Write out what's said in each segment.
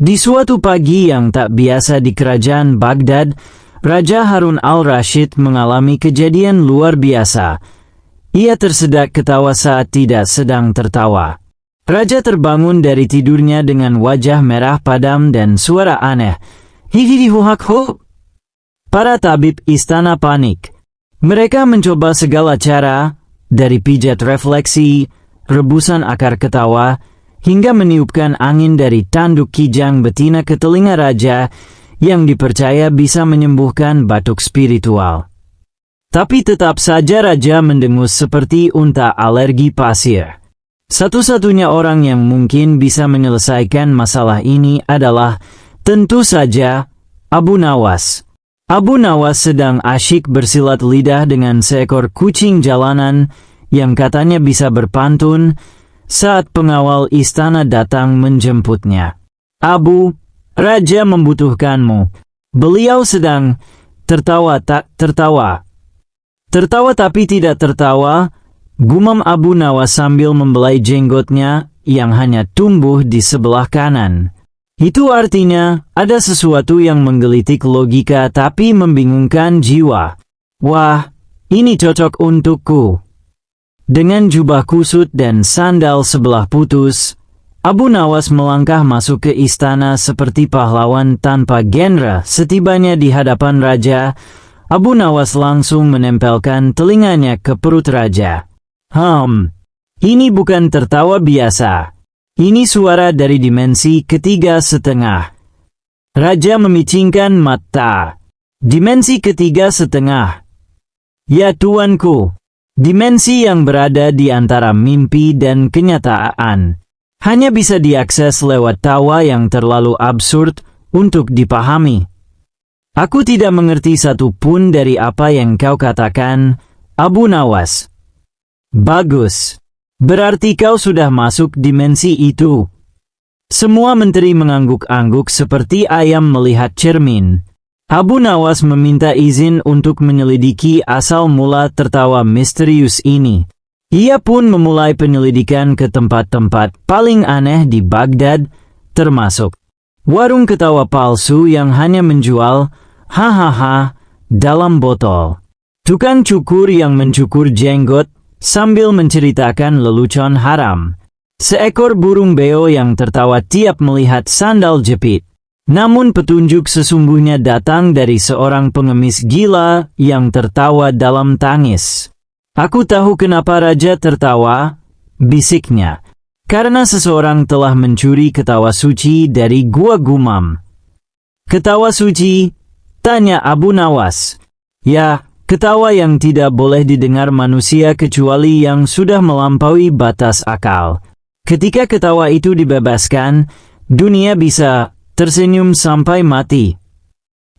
Di suatu pagi yang tak biasa di kerajaan Baghdad, Raja Harun al-Rashid mengalami kejadian luar biasa. Ia tersedak ketawa saat tidak sedang tertawa. Raja terbangun dari tidurnya dengan wajah merah padam dan suara aneh. Hihihihuhakho. Para tabib istana panik. Mereka mencoba segala cara, dari pijat refleksi, rebusan akar ketawa, hingga meniupkan angin dari tanduk kijang betina ke telinga raja yang dipercaya bisa menyembuhkan batuk spiritual. Tapi tetap saja raja mendengus seperti unta alergi pasir. Satu-satunya orang yang mungkin bisa menyelesaikan masalah ini adalah, tentu saja, Abu Nawas. Abu Nawas sedang asyik bersilat lidah dengan seekor kucing jalanan yang katanya bisa berpantun saat pengawal istana datang menjemputnya. Abu, raja membutuhkanmu. Beliau sedang tertawa tak tertawa. Tertawa tapi tidak tertawa, gumam Abu Nawas sambil membelai jenggotnya yang hanya tumbuh di sebelah kanan. Itu artinya ada sesuatu yang menggelitik logika tapi membingungkan jiwa. Wah, ini cocok untukku. Dengan jubah kusut dan sandal sebelah putus, Abu Nawas melangkah masuk ke istana seperti pahlawan tanpa genre. Setibanya di hadapan raja, Abu Nawas langsung menempelkan telinganya ke perut raja. Ini bukan tertawa biasa. Ini suara dari dimensi ketiga setengah. Raja memicingkan mata. Dimensi ketiga setengah. Ya tuanku. Dimensi yang berada di antara mimpi dan kenyataan. Hanya bisa diakses lewat tawa yang terlalu absurd untuk dipahami. Aku tidak mengerti satu pun dari apa yang kau katakan, Abu Nawas. Bagus. Berarti kau sudah masuk dimensi itu. Semua menteri mengangguk-angguk seperti ayam melihat cermin. Abu Nawas meminta izin untuk menyelidiki asal mula tertawa misterius ini. Ia pun memulai penyelidikan ke tempat-tempat paling aneh di Baghdad, termasuk warung ketawa palsu yang hanya menjual hahaha dalam botol, tukang cukur yang mencukur jenggot sambil menceritakan lelucon haram, seekor burung beo yang tertawa tiap melihat sandal jepit. Namun petunjuk sesungguhnya datang dari seorang pengemis gila yang tertawa dalam tangis. Aku tahu kenapa raja tertawa, bisiknya. Karena seseorang telah mencuri ketawa suci dari gua gumam. Ketawa suci? Tanya Abu Nawas. Ya, ketawa yang tidak boleh didengar manusia kecuali yang sudah melampaui batas akal. Ketika ketawa itu dibebaskan, dunia bisa tersenyum sampai mati.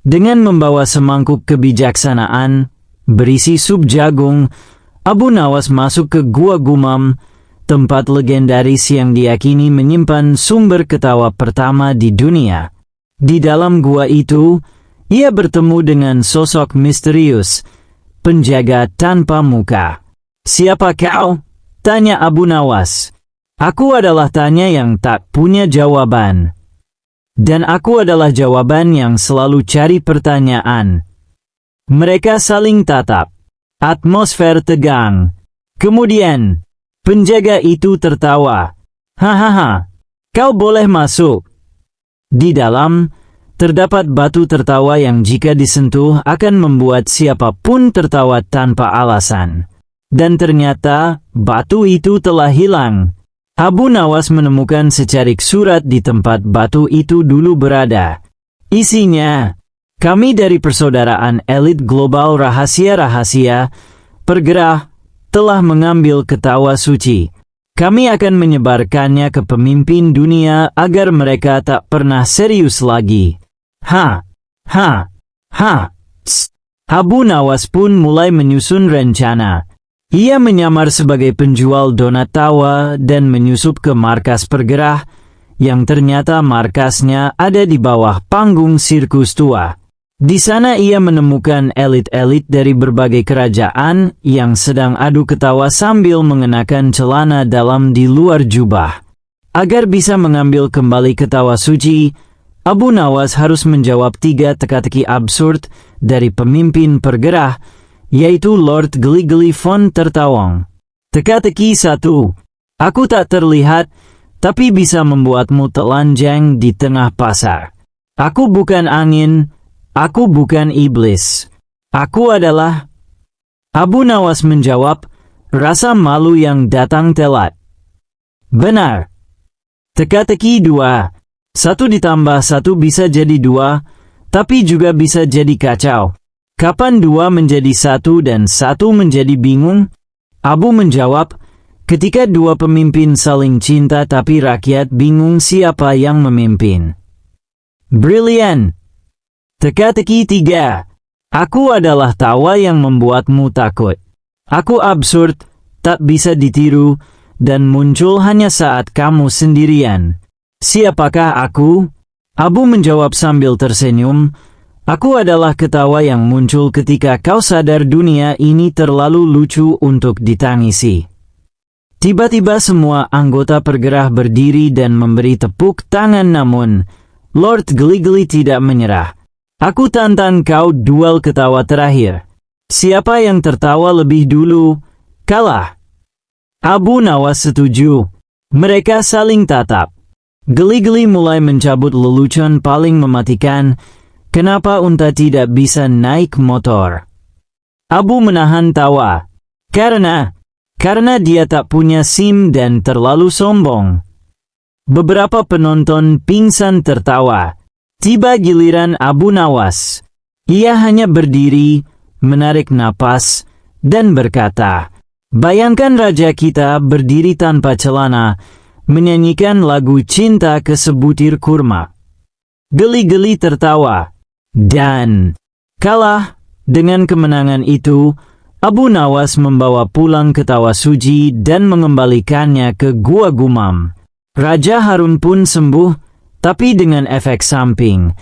Dengan membawa semangkuk kebijaksanaan berisi sup jagung, Abu Nawas masuk ke gua gumam, tempat legendaris yang diyakini menyimpan sumber ketawa pertama di dunia. Di dalam gua itu, ia bertemu dengan sosok misterius, penjaga tanpa muka. Siapa kau? Tanya Abu Nawas. Aku adalah tanya yang tak punya jawaban. Dan aku adalah jawaban yang selalu cari pertanyaan. Mereka saling tatap. Atmosfer tegang. Kemudian, penjaga itu tertawa. Hahaha, kau boleh masuk. Di dalam, terdapat batu tertawa yang jika disentuh akan membuat siapapun tertawa tanpa alasan. Dan ternyata, batu itu telah hilang. Abu Nawas menemukan secarik surat di tempat batu itu dulu berada. Isinya, kami dari persaudaraan elit global rahasia-rahasia, pergerah, telah mengambil ketawa suci. Kami akan menyebarkannya ke pemimpin dunia agar mereka tak pernah serius lagi. Abu Nawas pun mulai menyusun rencana. Ia menyamar sebagai penjual donat tawa dan menyusup ke markas pergerah, yang ternyata markasnya ada di bawah panggung sirkus tua. Di sana ia menemukan elit-elit dari berbagai kerajaan yang sedang adu ketawa sambil mengenakan celana dalam di luar jubah. Agar bisa mengambil kembali ketawa suci, Abu Nawas harus menjawab 3 teka-teki absurd dari pemimpin pergerah, yaitu Lord Geli-Geli von Tertawong. Teka-teki 1. Aku tak terlihat, tapi bisa membuatmu telanjang di tengah pasar. Aku bukan angin, aku bukan iblis. Aku adalah... Abu Nawas menjawab, rasa malu yang datang telat. Benar. Teka-teki 2. 1 ditambah 1 bisa jadi 2, tapi juga bisa jadi kacau. Kapan 2 menjadi 1 dan 1 menjadi bingung? Abu menjawab, ketika 2 pemimpin saling cinta tapi rakyat bingung siapa yang memimpin. Brilian. Teka-teki 3. Aku adalah tawa yang membuatmu takut. Aku absurd, tak bisa ditiru, dan muncul hanya saat kamu sendirian. Siapakah aku? Abu menjawab sambil tersenyum, aku adalah ketawa yang muncul ketika kau sadar dunia ini terlalu lucu untuk ditangisi. Tiba-tiba semua anggota pergerah berdiri dan memberi tepuk tangan, namun Lord Geli-Geli tidak menyerah. Aku tantang kau duel ketawa terakhir. Siapa yang tertawa lebih dulu, kalah. Abu Nawas setuju. Mereka saling tatap. Geli-Geli mulai mencabut lelucon paling mematikan, kenapa unta tidak bisa naik motor. Abu menahan tawa. Karena dia tak punya SIM dan terlalu sombong. Beberapa penonton pingsan tertawa. Tiba giliran Abu Nawas. Ia hanya berdiri, menarik napas, dan berkata, bayangkan raja kita berdiri tanpa celana, menyanyikan lagu cinta ke sebutir kurma. Geli-Geli tertawa. Dan kalah. Dengan kemenangan itu, Abu Nawas membawa pulang ketawa Suji dan mengembalikannya ke Gua Gumam. Raja Harun pun sembuh, tapi dengan efek samping.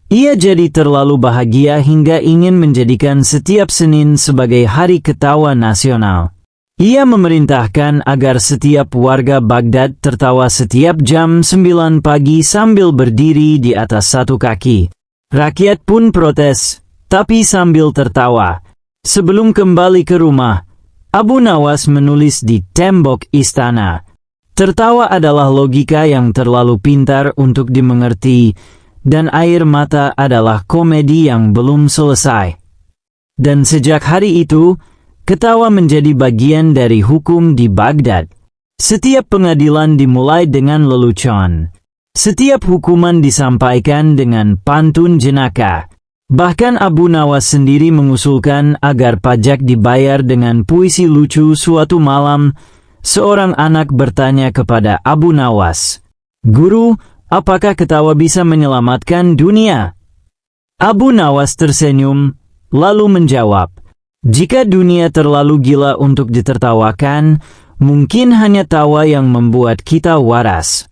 Ia jadi terlalu bahagia hingga ingin menjadikan setiap Senin sebagai hari ketawa nasional. Ia memerintahkan agar setiap warga Baghdad tertawa setiap jam 9 pagi sambil berdiri di atas satu kaki. Rakyat pun protes, tapi sambil tertawa. Sebelum kembali ke rumah, Abu Nawas menulis di tembok istana. Tertawa adalah logika yang terlalu pintar untuk dimengerti, dan air mata adalah komedi yang belum selesai. Dan sejak hari itu, ketawa menjadi bagian dari hukum di Baghdad. Setiap pengadilan dimulai dengan lelucon. Setiap hukuman disampaikan dengan pantun jenaka. Bahkan Abu Nawas sendiri mengusulkan agar pajak dibayar dengan puisi lucu. Suatu malam, seorang anak bertanya kepada Abu Nawas, "Guru, apakah ketawa bisa menyelamatkan dunia?" Abu Nawas tersenyum, lalu menjawab, "Jika dunia terlalu gila untuk ditertawakan, mungkin hanya tawa yang membuat kita waras."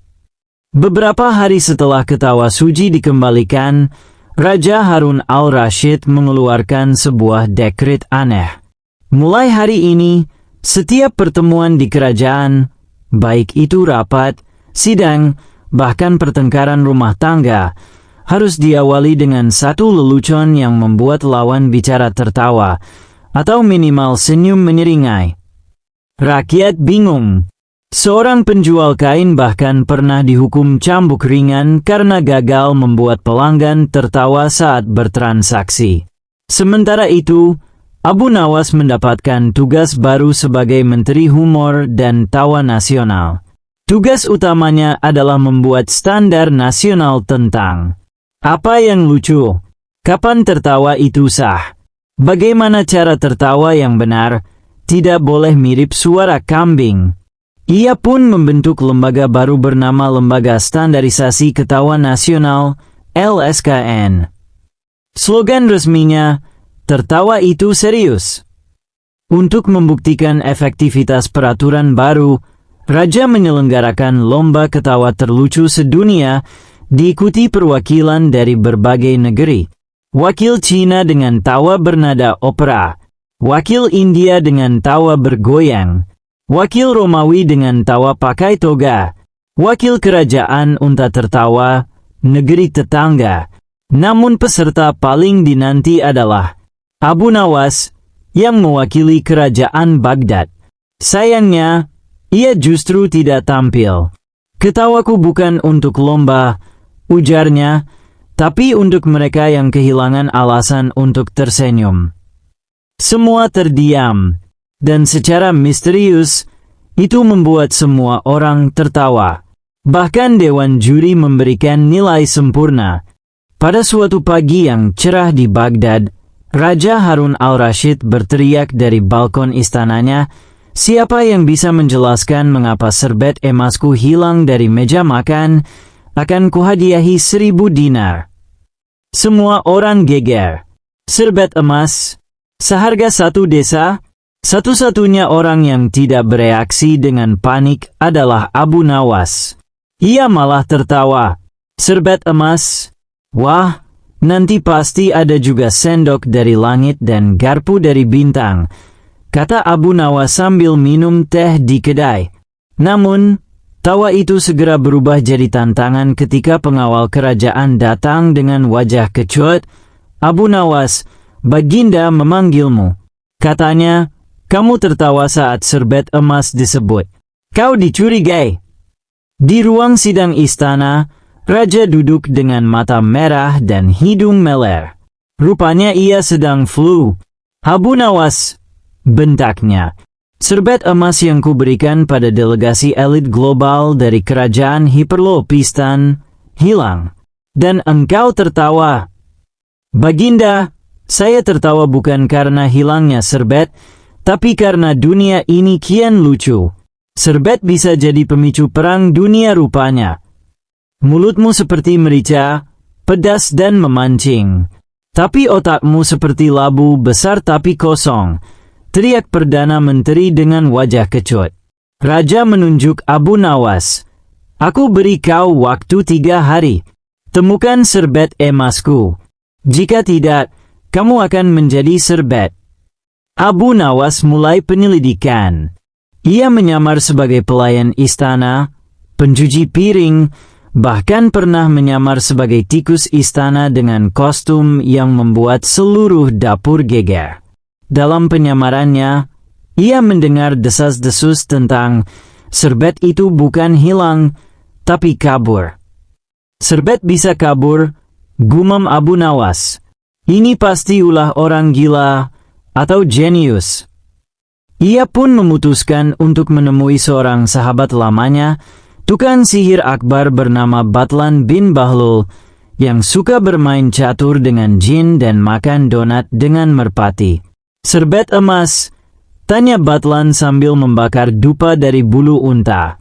Beberapa hari setelah ketawa Suji dikembalikan, Raja Harun al-Rashid mengeluarkan sebuah dekret aneh. Mulai hari ini, setiap pertemuan di kerajaan, baik itu rapat, sidang, bahkan pertengkaran rumah tangga, harus diawali dengan satu lelucon yang membuat lawan bicara tertawa, atau minimal senyum menyeringai. Rakyat bingung. Seorang penjual kain bahkan pernah dihukum cambuk ringan karena gagal membuat pelanggan tertawa saat bertransaksi. Sementara itu, Abu Nawas mendapatkan tugas baru sebagai Menteri Humor dan Tawa Nasional. Tugas utamanya adalah membuat standar nasional tentang apa yang lucu, kapan tertawa itu sah, bagaimana cara tertawa yang benar, tidak boleh mirip suara kambing. Ia pun membentuk lembaga baru bernama Lembaga Standarisasi Ketawa Nasional, LSKN. Slogan resminya, "Tertawa itu serius." Untuk membuktikan efektivitas peraturan baru, Raja menyelenggarakan lomba ketawa terlucu sedunia, diikuti perwakilan dari berbagai negeri. Wakil Cina dengan tawa bernada opera, wakil India dengan tawa bergoyang, wakil Romawi dengan tawa pakai toga, wakil kerajaan unta tertawa, negeri tetangga. Namun peserta paling dinanti adalah Abu Nawas yang mewakili kerajaan Baghdad. Sayangnya, ia justru tidak tampil. Ketawaku bukan untuk lomba, ujarnya, tapi untuk mereka yang kehilangan alasan untuk tersenyum. Semua terdiam, dan secara misterius, itu membuat semua orang tertawa. Bahkan dewan juri memberikan nilai sempurna. Pada suatu pagi yang cerah di Baghdad, Raja Harun al-Rashid berteriak dari balkon istananya, "Siapa yang bisa menjelaskan mengapa serbet emasku hilang dari meja makan, akan kuhadiahi 1000 dinar." Semua orang geger. Serbet emas, seharga 1 desa? Satu-satunya orang yang tidak bereaksi dengan panik adalah Abu Nawas. Ia malah tertawa. Serbet emas? Wah, nanti pasti ada juga sendok dari langit dan garpu dari bintang, kata Abu Nawas sambil minum teh di kedai. Namun, tawa itu segera berubah jadi tantangan ketika pengawal kerajaan datang dengan wajah kecut. "Abu Nawas, Baginda memanggilmu," katanya. "Kamu tertawa saat serbet emas disebut. Kau dicurigai." Di ruang sidang istana, Raja duduk dengan mata merah dan hidung meler. Rupanya ia sedang flu. "Abu Nawas," bentaknya, "serbet emas yang kuberikan pada delegasi elit global dari kerajaan Hiperlopistan hilang. Dan engkau tertawa." "Baginda, saya tertawa bukan karena hilangnya serbet, tapi karena dunia ini kian lucu. Serbet bisa jadi pemicu perang dunia rupanya. Mulutmu seperti merica, pedas dan memancing. Tapi otakmu seperti labu besar tapi kosong," teriak Perdana Menteri dengan wajah kecut. Raja menunjuk Abu Nawas. "Aku beri kau waktu 3 hari. Temukan serbet emasku. Jika tidak, kamu akan menjadi serbet." Abu Nawas mulai penyelidikan. Ia menyamar sebagai pelayan istana, pencuci piring, bahkan pernah menyamar sebagai tikus istana dengan kostum yang membuat seluruh dapur geger. Dalam penyamarannya, ia mendengar desas-desus tentang serbet itu bukan hilang, tapi kabur. "Serbet bisa kabur," gumam Abu Nawas. "Ini pasti ulah orang gila atau jenius." Ia pun memutuskan untuk menemui seorang sahabat lamanya, tukang sihir akbar bernama Batlan bin Bahlul, yang suka bermain catur dengan jin dan makan donat dengan merpati. "Serbet emas?" tanya Batlan sambil membakar dupa dari bulu unta.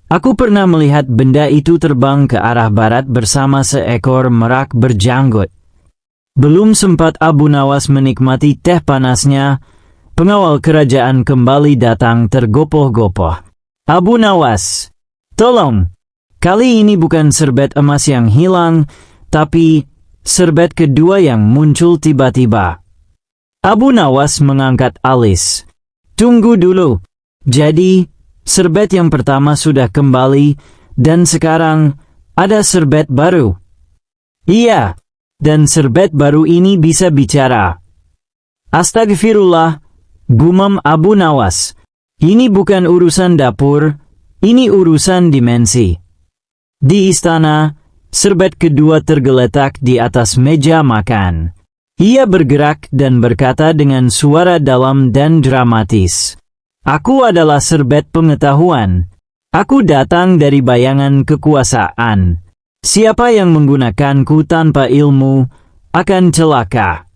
Aku pernah melihat benda itu terbang ke arah barat bersama seekor merak berjanggut." Belum sempat Abu Nawas menikmati teh panasnya, pengawal kerajaan kembali datang tergopoh-gopoh. "Abu Nawas, tolong, kali ini bukan serbet emas yang hilang, tapi serbet kedua yang muncul tiba-tiba." Abu Nawas mengangkat alis. "Tunggu dulu, jadi serbet yang pertama sudah kembali, dan sekarang ada serbet baru?" "Iya, dan serbet baru ini bisa bicara." "Astagfirullah," gumam Abu Nawas. "Ini bukan urusan dapur, ini urusan dimensi." Di istana, serbet kedua tergeletak di atas meja makan. Ia bergerak dan berkata dengan suara dalam dan dramatis, "Aku adalah serbet pengetahuan. Aku datang dari bayangan kekuasaan. Siapa yang menggunakanku tanpa ilmu akan celaka."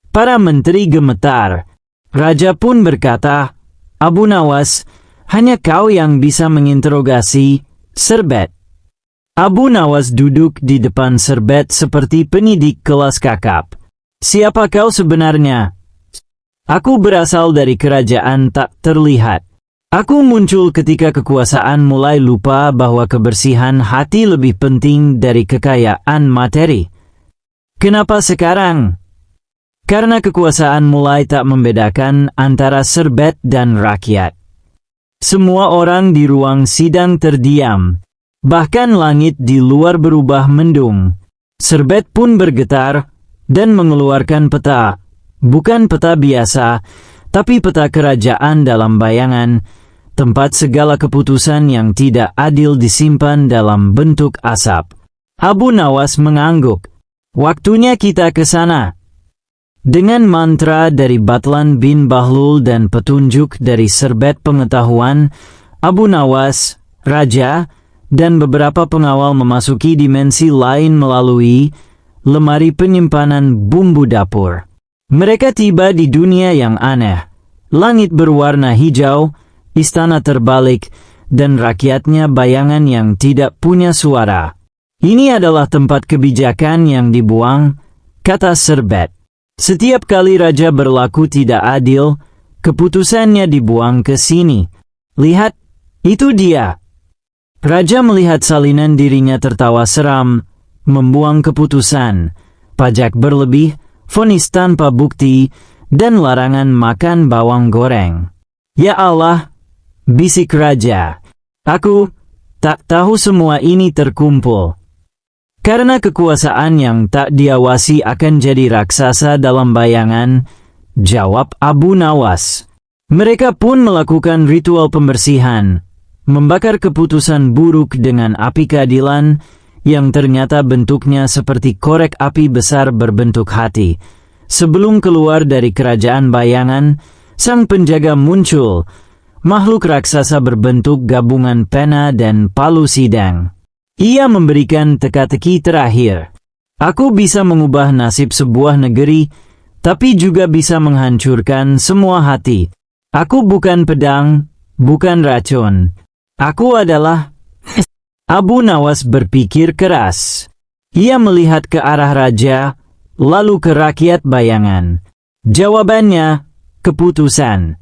Para menteri gemetar. Raja pun berkata, "Abu Nawas, hanya kau yang bisa menginterogasi serbet." Abu Nawas duduk di depan serbet seperti penyidik kelas kakap. "Siapa kau sebenarnya?" "Aku berasal dari kerajaan tak terlihat. Aku muncul ketika kekuasaan mulai lupa bahwa kebersihan hati lebih penting dari kekayaan materi." "Kenapa sekarang?" "Karena kekuasaan mulai tak membedakan antara serbet dan rakyat." Semua orang di ruang sidang terdiam. Bahkan langit di luar berubah mendung. Serbet pun bergetar dan mengeluarkan peta. Bukan peta biasa, tapi peta kerajaan dalam bayangan, tempat segala keputusan yang tidak adil disimpan dalam bentuk asap. Abu Nawas mengangguk. Waktunya kita ke sana. Dengan mantra dari Batlan bin Bahlul dan petunjuk dari serbet pengetahuan, Abu Nawas, raja, dan beberapa pengawal memasuki dimensi lain melalui lemari penyimpanan bumbu dapur. Mereka tiba di dunia yang aneh. Langit berwarna hijau, istana terbalik, dan rakyatnya bayangan yang tidak punya suara. Ini adalah tempat kebijakan yang dibuang, kata serbet. Setiap kali raja berlaku tidak adil, keputusannya dibuang ke sini. Lihat, itu dia. Raja melihat salinan dirinya tertawa seram, membuang keputusan, pajak berlebih, vonis tanpa bukti, dan larangan makan bawang goreng. Ya Allah, bisik raja. Aku tak tahu semua ini terkumpul. Karena kekuasaan yang tak diawasi akan jadi raksasa dalam bayangan, jawab Abu Nawas. Mereka pun melakukan ritual pembersihan, membakar keputusan buruk dengan api keadilan yang ternyata bentuknya seperti korek api besar berbentuk hati. Sebelum keluar dari kerajaan bayangan, sang penjaga muncul, makhluk raksasa berbentuk gabungan pena dan palu sidang. Ia memberikan teka-teki terakhir. Aku bisa mengubah nasib sebuah negeri, tapi juga bisa menghancurkan semua hati. Aku bukan pedang, bukan racun. Aku adalah... Abu Nawas berpikir keras. Ia melihat ke arah raja, lalu ke rakyat bayangan. Jawabannya, keputusan.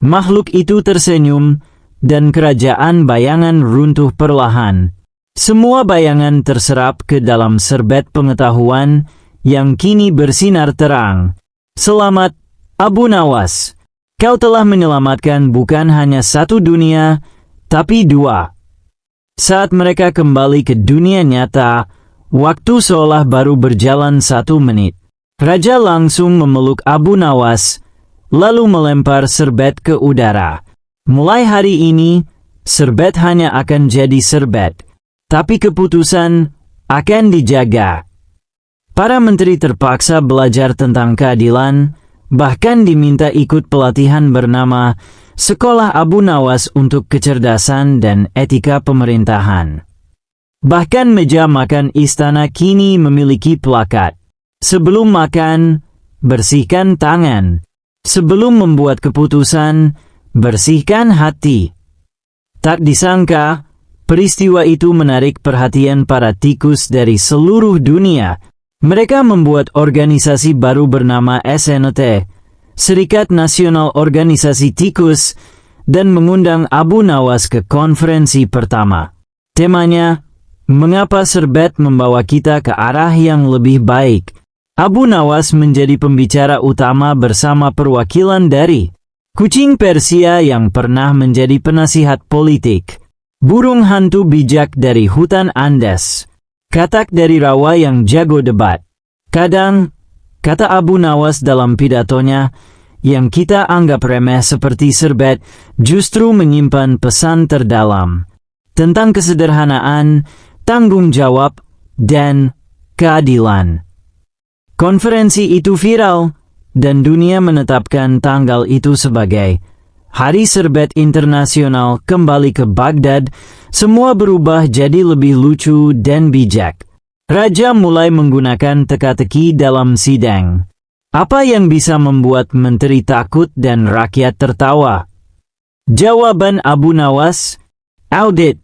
Makhluk itu tersenyum, dan kerajaan bayangan runtuh perlahan. Semua bayangan terserap ke dalam serbet pengetahuan yang kini bersinar terang. Selamat, Abu Nawas. Kau telah menyelamatkan bukan hanya satu dunia, tapi dua. Saat mereka kembali ke dunia nyata, waktu seolah baru berjalan 1 menit. Raja langsung memeluk Abu Nawas, lalu melempar serbet ke udara. Mulai hari ini, serbet hanya akan jadi serbet, tapi keputusan akan dijaga. Para menteri terpaksa belajar tentang keadilan, bahkan diminta ikut pelatihan bernama Sekolah Abu Nawas untuk kecerdasan dan etika pemerintahan. Bahkan meja makan istana kini memiliki plakat. Sebelum makan, bersihkan tangan. Sebelum membuat keputusan, bersihkan hati. Tak disangka, peristiwa itu menarik perhatian para tikus dari seluruh dunia. Mereka membuat organisasi baru bernama SNT, Serikat Nasional Organisasi Tikus, dan mengundang Abu Nawas ke konferensi pertama. Temanya, mengapa serbet membawa kita ke arah yang lebih baik? Abu Nawas menjadi pembicara utama bersama perwakilan dari kucing Persia yang pernah menjadi penasihat politik, burung hantu bijak dari hutan Andes, katak dari rawa yang jago debat. Kadang, kata Abu Nawas dalam pidatonya, yang kita anggap remeh seperti serbet justru menyimpan pesan terdalam tentang kesederhanaan, tanggung jawab, dan keadilan. Konferensi itu viral, dan dunia menetapkan tanggal itu sebagai Hari Serbet Internasional. Kembali ke Baghdad, semua berubah jadi lebih lucu dan bijak. Raja mulai menggunakan teka-teki dalam sidang. Apa yang bisa membuat menteri takut dan rakyat tertawa? Jawaban Abu Nawas, audit.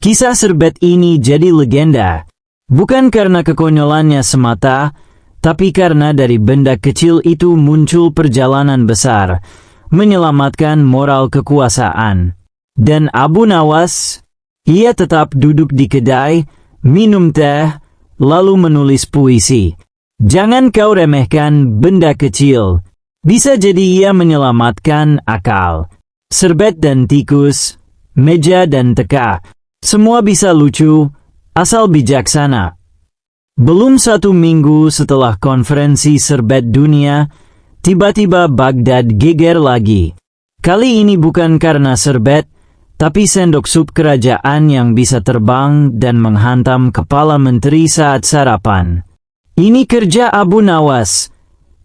Kisah serbet ini jadi legenda, bukan karena kekonyolannya semata, tapi karena dari benda kecil itu muncul perjalanan besar, menyelamatkan moral kekuasaan. Dan Abu Nawas, ia tetap duduk di kedai, minum teh, lalu menulis puisi. Jangan kau remehkan benda kecil. Bisa jadi ia menyelamatkan akal. Serbet dan tikus, meja dan teka, Semua bisa lucu, asal bijaksana. Belum 1 minggu setelah konferensi serbet dunia, tiba-tiba Baghdad geger lagi. Kali ini bukan karena serbet, tapi sendok sup kerajaan yang bisa terbang dan menghantam kepala menteri saat sarapan. "Ini kerja Abu Nawas,"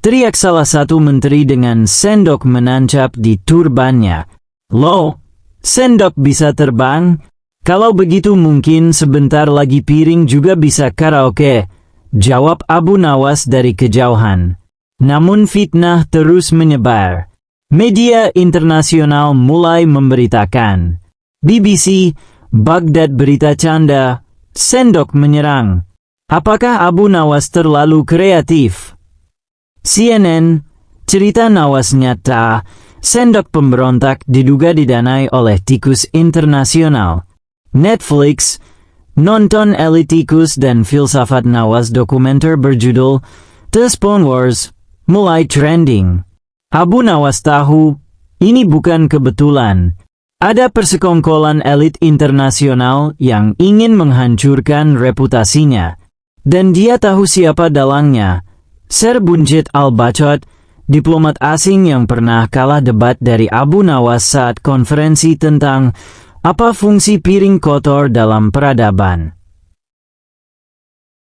teriak salah satu menteri dengan sendok menancap di turbannya. "Loh, sendok bisa terbang? Kalau begitu mungkin sebentar lagi piring juga bisa karaoke," jawab Abu Nawas dari kejauhan. Namun fitnah terus menyebar. Media internasional mulai memberitakan. BBC, Baghdad berita canda, sendok menyerang. Apakah Abu Nawas terlalu kreatif? CNN, cerita Nawas nyata, sendok pemberontak diduga didanai oleh tikus internasional. Netflix, nonton elit tikus dan filsafat Nawas dokumenter berjudul The Spawn Wars, mulai trending. Abu Nawas tahu, ini bukan kebetulan. Ada persekongkolan elit internasional yang ingin menghancurkan reputasinya. Dan dia tahu siapa dalangnya. Sir Bunjit Al-Bachot, diplomat asing yang pernah kalah debat dari Abu Nawas saat konferensi tentang apa fungsi piring kotor dalam peradaban.